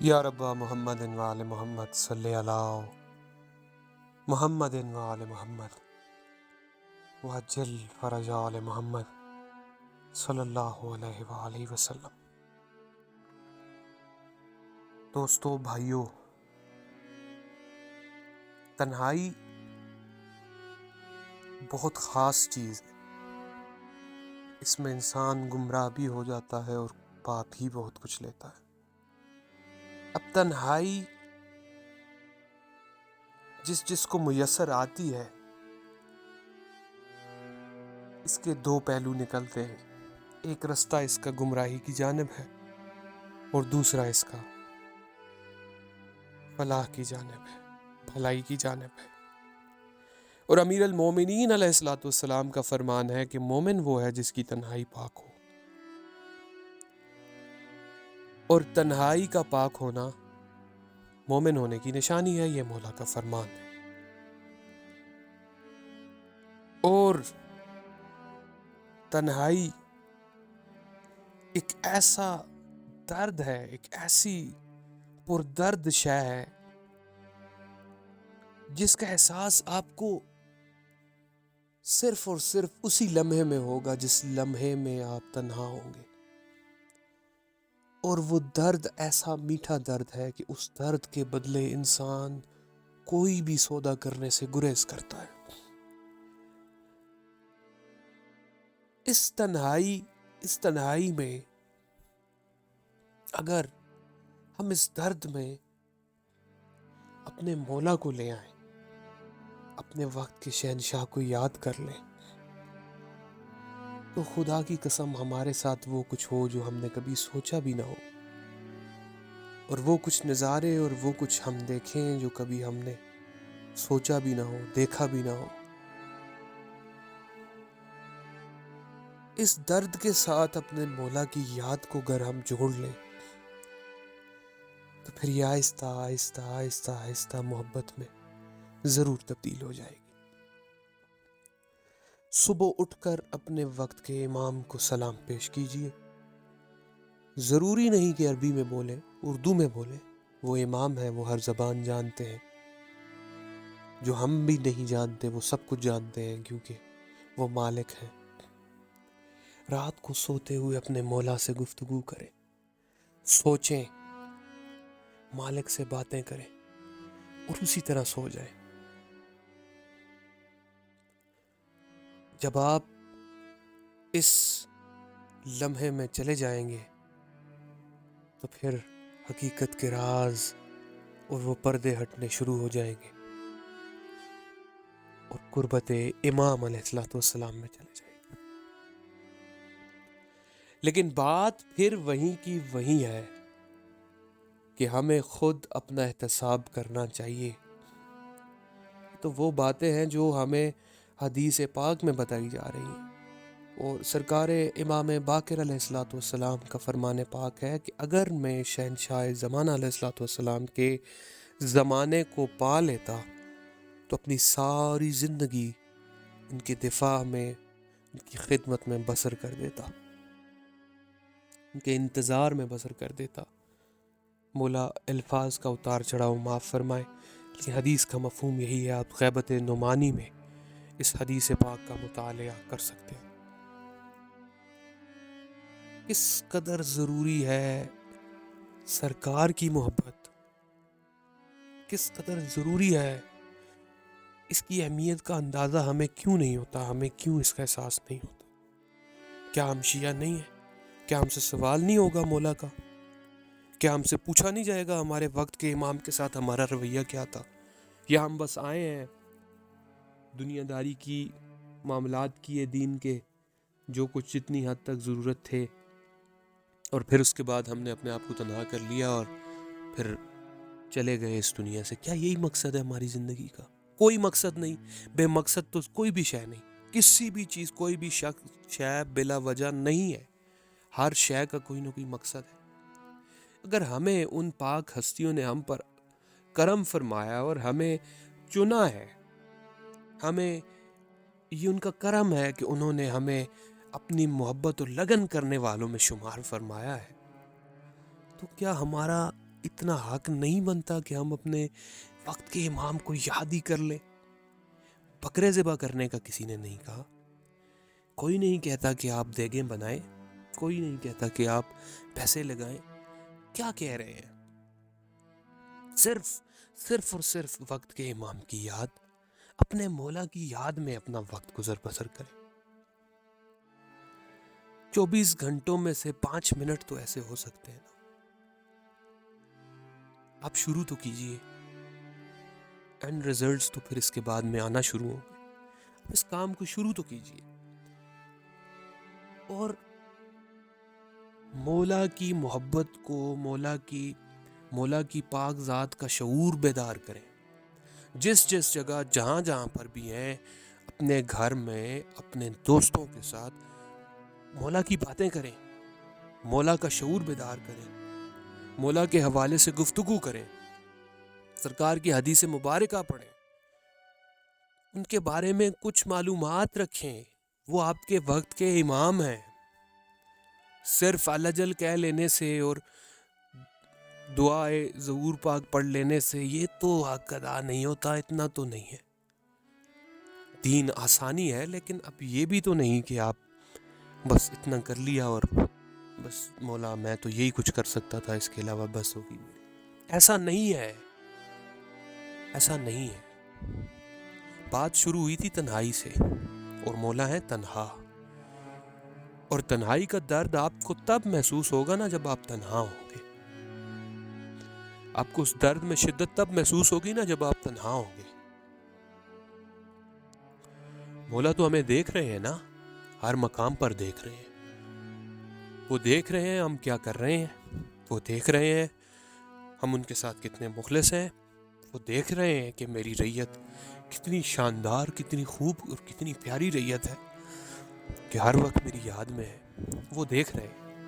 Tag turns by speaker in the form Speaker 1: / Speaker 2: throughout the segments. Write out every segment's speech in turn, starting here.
Speaker 1: یا رب محمد و آل محمد صلی علی محمد و آل محمد وعجل فرج آل محمد صلی اللہ علیہ وآلہ وسلم۔ دوستو، بھائیو، تنہائی بہت خاص چیز ہے۔ اس میں انسان گمراہ بھی ہو جاتا ہے اور پا بھی بہت کچھ لیتا ہے۔ اب تنہائی جس کو میسر آتی ہے، اس کے دو پہلو نکلتے ہیں۔ ایک رستہ اس کا گمراہی کی جانب ہے اور دوسرا اس کا فلاح کی جانب ہے، بھلائی کی جانب ہے۔ اور امیر المومنین علیہ الصلوۃ والسلام کا فرمان ہے کہ مومن وہ ہے جس کی تنہائی پاک ہو، اور تنہائی کا پاک ہونا مومن ہونے کی نشانی ہے۔ یہ مولا کا فرمان ہے۔ اور تنہائی ایک ایسا درد ہے، ایک ایسی پردرد شے ہے جس کا احساس آپ کو صرف اور صرف اسی لمحے میں ہوگا جس لمحے میں آپ تنہا ہوں گے۔ اور وہ درد ایسا میٹھا درد ہے کہ اس درد کے بدلے انسان کوئی بھی سودا کرنے سے گریز کرتا ہے۔ اس تنہائی میں اگر ہم اس درد میں اپنے مولا کو لے آئیں، اپنے وقت کے شہنشاہ کو یاد کر لیں، تو خدا کی قسم ہمارے ساتھ وہ کچھ ہو جو ہم نے کبھی سوچا بھی نہ ہو، اور وہ کچھ نظارے اور وہ کچھ ہم دیکھیں جو کبھی ہم نے سوچا بھی نہ ہو، دیکھا بھی نہ ہو۔ اس درد کے ساتھ اپنے مولا کی یاد کو اگر ہم جوڑ لیں تو پھر یہ آہستہ آہستہ آہستہ آہستہ محبت میں ضرور تبدیل ہو جائے گی۔ صبح اٹھ کر اپنے وقت کے امام کو سلام پیش کیجیے۔ ضروری نہیں کہ عربی میں بولیں، اردو میں بولیں، وہ امام ہے، وہ ہر زبان جانتے ہیں۔ جو ہم بھی نہیں جانتے وہ سب کچھ جانتے ہیں، کیونکہ وہ مالک ہیں۔ رات کو سوتے ہوئے اپنے مولا سے گفتگو کریں، سوچیں، مالک سے باتیں کریں اور اسی طرح سو جائیں۔ جب آپ اس لمحے میں چلے جائیں گے تو پھر حقیقت کے راز اور وہ پردے ہٹنے شروع ہو جائیں گے اور قربت امام علیہ الصلوۃ والسلام میں چلے جائیں گے۔ لیکن بات پھر وہیں کی وہیں ہے کہ ہمیں خود اپنا احتساب کرنا چاہیے۔ تو وہ باتیں ہیں جو ہمیں حدیث پاک میں بتائی جا رہی ہیں، اور سرکار امام باقر علیہ الصلوۃ والسلام کا فرمان پاک ہے کہ اگر میں شہنشاہ زمانہ علیہ الصلوۃ والسلام کے زمانے کو پا لیتا تو اپنی ساری زندگی ان کے دفاع میں، ان کی خدمت میں بسر کر دیتا، ان کے انتظار میں بسر کر دیتا۔ مولا الفاظ کا اتار چڑھاؤ معاف فرمائے، لیکن حدیث کا مفہوم یہی ہے۔ آپ غیبت نعمانی میں اس حدیث پاک کا مطالعہ کر سکتے ہیں۔ کس قدر ضروری ہے سرکار کی محبت، کس قدر ضروری ہے، اس کی اہمیت کا اندازہ ہمیں کیوں نہیں ہوتا، ہمیں کیوں اس کا احساس نہیں ہوتا؟ کیا ہم شیعہ نہیں ہیں؟ کیا ہم سے سوال نہیں ہوگا مولا کا؟ کیا ہم سے پوچھا نہیں جائے گا ہمارے وقت کے امام کے ساتھ ہمارا رویہ کیا تھا؟ یا ہم بس آئے ہیں دنیا داری کی معاملات کیے دین کے، جو کچھ جتنی حد تک ضرورت تھے، اور پھر اس کے بعد ہم نے اپنے آپ کو تنہا کر لیا اور پھر چلے گئے اس دنیا سے؟ کیا یہی مقصد ہے ہماری زندگی کا؟ کوئی مقصد نہیں۔ بے مقصد تو کوئی بھی شے نہیں، کسی بھی چیز، کوئی بھی شے بلا وجہ نہیں ہے۔ ہر شے کا کوئی نہ کوئی مقصد ہے۔ اگر ہمیں ان پاک ہستیوں نے ہم پر کرم فرمایا اور ہمیں چنا ہے، ہمیں یہ ان کا کرم ہے کہ انہوں نے ہمیں اپنی محبت و لگن کرنے والوں میں شمار فرمایا ہے، تو کیا ہمارا اتنا حق نہیں بنتا کہ ہم اپنے وقت کے امام کو یاد ہی کر لیں؟ بکرے ذبح کرنے کا کسی نے نہیں کہا، کوئی نہیں کہتا کہ آپ دیگیں بنائیں، کوئی نہیں کہتا کہ آپ پیسے لگائیں. کیا کہہ رہے ہیں؟ صرف اور صرف وقت کے امام کی یاد، اپنے مولا کی یاد میں اپنا وقت گزر بسر کریں. 24 گھنٹوں میں سے 5 منٹ تو ایسے ہو سکتے ہیں نا. آپ شروع تو کیجئے، اینڈ ریزلٹس تو پھر اس کے بعد میں آنا شروع ہوں گے. اس کام کو شروع تو کیجئے اور مولا کی محبت کو، مولا کی پاک ذات کا شعور بیدار کریں. جس جگہ جہاں پر بھی ہیں، اپنے گھر میں اپنے دوستوں کے ساتھ مولا کی باتیں کریں، مولا کا شعور بیدار کریں، مولا کے حوالے سے گفتگو کریں، سرکار کی حدیث مبارکہ پڑھیں، ان کے بارے میں کچھ معلومات رکھیں. وہ آپ کے وقت کے امام ہیں. صرف الجل کہہ لینے سے اور دعائے ظہور پاک پڑھ لینے سے یہ تو حق ادا نہیں ہوتا. اتنا تو نہیں ہے. دین آسانی ہے، لیکن اب یہ بھی تو نہیں کہ آپ بس اتنا کر لیا اور بس مولا میں تو یہی کچھ کر سکتا تھا، اس کے علاوہ بس ہوگی میری. ایسا نہیں ہے، ایسا نہیں ہے. بات شروع ہوئی تھی تنہائی سے، اور مولا ہے تنہا. اور تنہائی کا درد آپ کو تب محسوس ہوگا نا جب آپ تنہا ہوں گے. آپ کو اس درد میں شدت تب محسوس ہوگی نا جب آپ تنہا ہوں گے. مولا تو ہمیں دیکھ رہے ہیں نا، ہر مقام پر دیکھ رہے ہیں. وہ دیکھ رہے ہیں ہم کیا کر رہے ہیں، وہ دیکھ رہے ہیں ہم ان کے ساتھ کتنے مخلص ہیں. وہ دیکھ رہے ہیں کہ میری ریت کتنی شاندار، کتنی خوب اور کتنی پیاری ریت ہے کہ ہر وقت میری یاد میں ہے. وہ دیکھ رہے ہیں،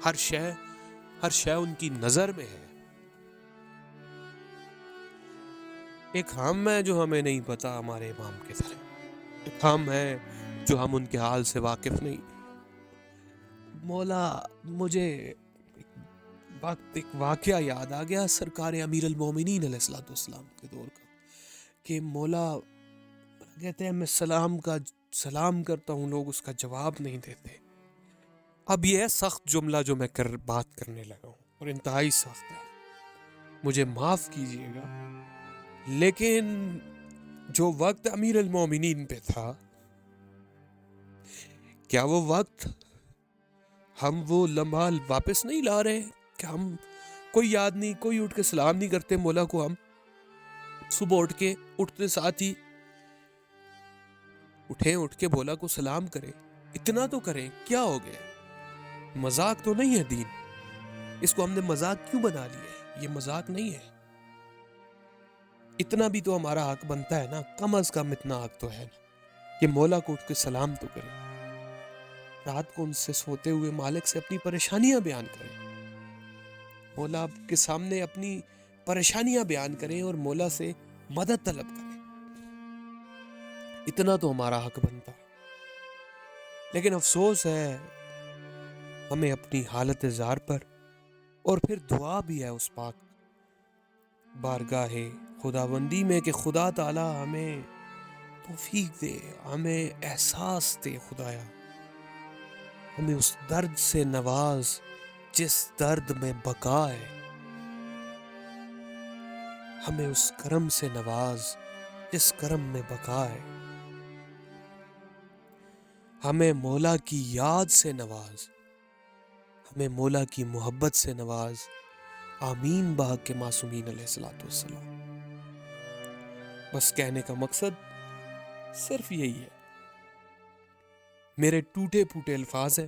Speaker 1: ہر شے ان کی نظر میں ہے. ایک ہم ہے جو ہمیں نہیں پتا ہمارے امام کے طرح، ایک ہم ہے جو ہم ان کے حال سے واقف نہیں. مولا مجھے ایک واقعہ یاد آ گیا سرکار امیر المومنین علیہ الصلوۃ والسلام کے دور کا، کہ مولا کہتے ہیں میں سلام کرتا ہوں، لوگ اس کا جواب نہیں دیتے. اب یہ ہے سخت جملہ جو میں بات کرنے لگا ہوں، اور انتہائی سخت ہے، مجھے معاف کیجئے گا. لیکن جو وقت امیر المومنین پہ تھا، کیا وہ وقت ہم وہ لمحہ واپس نہیں لا رہے؟ کہ ہم کوئی یاد نہیں، کوئی اٹھ کے سلام نہیں کرتے مولا کو. ہم صبح اٹھتے ساتھ ہی اٹھ کے مولا کو سلام کریں. اتنا تو کریں، کیا ہو گیا؟ مذاق تو نہیں ہے دین. اس کو ہم نے مذاق کیوں بنا لیا ہے؟ یہ مذاق نہیں ہے. اتنا بھی تو ہمارا حق بنتا ہے نا، کم از کم اتنا حق تو ہے نا کہ مولا کو اٹھ کے سلام تو کریں. رات کو ان سے سوتے ہوئے مالک سے اپنی پریشانیاں بیان کریں، مولا کے سامنے اپنی پریشانیاں بیان کریں اور مولا سے مدد طلب کریں. اتنا تو ہمارا حق بنتا. لیکن افسوس ہے ہمیں اپنی حالت زار پر، اور پھر دعا بھی ہے اس پاک بارگاہ خداوندی میں کہ خدا تعالی ہمیں توفیق دے، ہمیں احساس دے. خدایا ہمیں اس درد سے نواز جس درد میں بقا ہے، ہمیں اس کرم سے نواز جس کرم میں بقا ہے. ہمیں مولا کی یاد سے نواز، ہمیں مولا کی محبت سے نواز. آمین باغ کے معصومین علیہ الصلوۃ والسلام. بس کہنے کا مقصد صرف یہی ہے. میرے ٹوٹے پھوٹے الفاظ ہیں،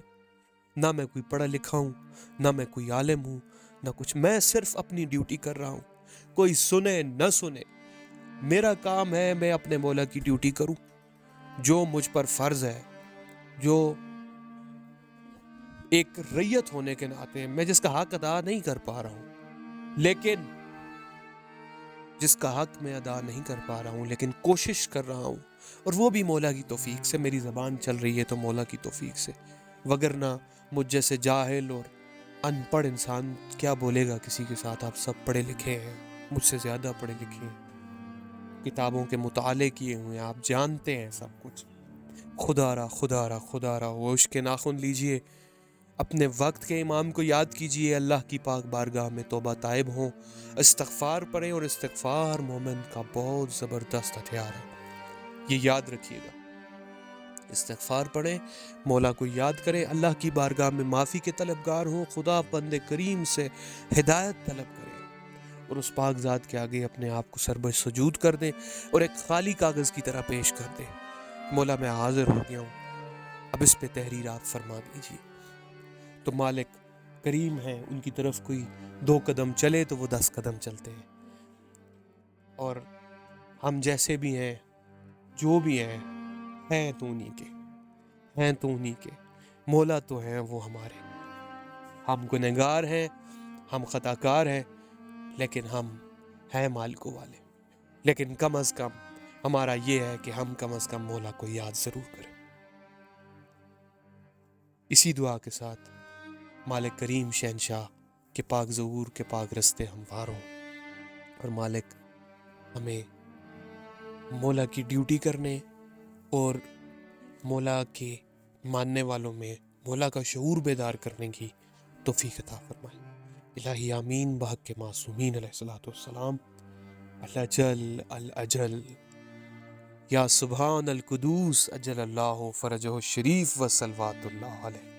Speaker 1: نہ میں کوئی پڑھا لکھا ہوں، نہ میں کوئی عالم ہوں، نہ کچھ. میں صرف اپنی ڈیوٹی کر رہا ہوں. کوئی سنے نہ سنے، میرا کام ہے میں اپنے مولا کی ڈیوٹی کروں. جو مجھ پر فرض ہے، جو ایک ریت ہونے کے ناطے میں جس کا حق ادا نہیں کر پا رہا ہوں، لیکن جس کا حق میں ادا نہیں کر پا رہا ہوں لیکن کوشش کر رہا ہوں، اور وہ بھی مولا کی توفیق سے. میری زبان چل رہی ہے تو مولا کی توفیق سے، وگرنہ مجھ جیسے جاہل اور ان پڑھ انسان کیا بولے گا کسی کے ساتھ؟ آپ سب پڑھے لکھے ہیں، مجھ سے زیادہ پڑھے لکھے ہیں، کتابوں کے مطالعے کیے ہوئے ہیں، آپ جانتے ہیں سب کچھ۔ خدا را خدا را خدا را ہوش کے ناخن لیجئے، اپنے وقت کے امام کو یاد کیجئے، اللہ کی پاک بارگاہ میں توبہ طائب ہوں، استغفار پڑھیں، اور استغفار مومن کا بہت زبردست ہتھیار ہے، یہ یاد رکھیے گا۔ استغفار پڑھیں، مولا کو یاد کریں، اللہ کی بارگاہ میں معافی کے طلبگار ہوں، خدا بند کریم سے ہدایت طلب کریں، اور اس پاک ذات کے آگے اپنے آپ کو سربہ سجود کر دیں اور ایک خالی کاغذ کی طرح پیش کر دیں، مولا میں حاضر ہو گیا ہوں، اب اس پہ تحریر آپ فرما دیجیے۔ تو مالک کریم ہیں، ان کی طرف کوئی 2 قدم چلے تو وہ 10 قدم چلتے ہیں، اور ہم جیسے بھی ہیں، جو بھی ہیں تو انہی کے، ہیں تو انہی کے، مولا تو ہیں وہ ہمارے، ہم گنہگار ہیں، ہم خطاکار ہیں، لیکن ہم ہیں مالکوں والے، لیکن کم از کم ہمارا یہ ہے کہ ہم کم از کم مولا کو یاد ضرور کریں۔ اسی دعا کے ساتھ مالک کریم شہنشاہ کے پاک ظہور کے پاک رستے ہموار ہوں، اور مالک ہمیں مولا کی ڈیوٹی کرنے اور مولا کے ماننے والوں میں مولا کا شعور بیدار کرنے کی توفیق عطا فرمائے۔ الہی آمین بحق کے معصومین علیہ السلام۔ الأجل الأجل یا سبحان القدوس اجل اللہ فرجہ الشریف و صلوات اللہ علیہ۔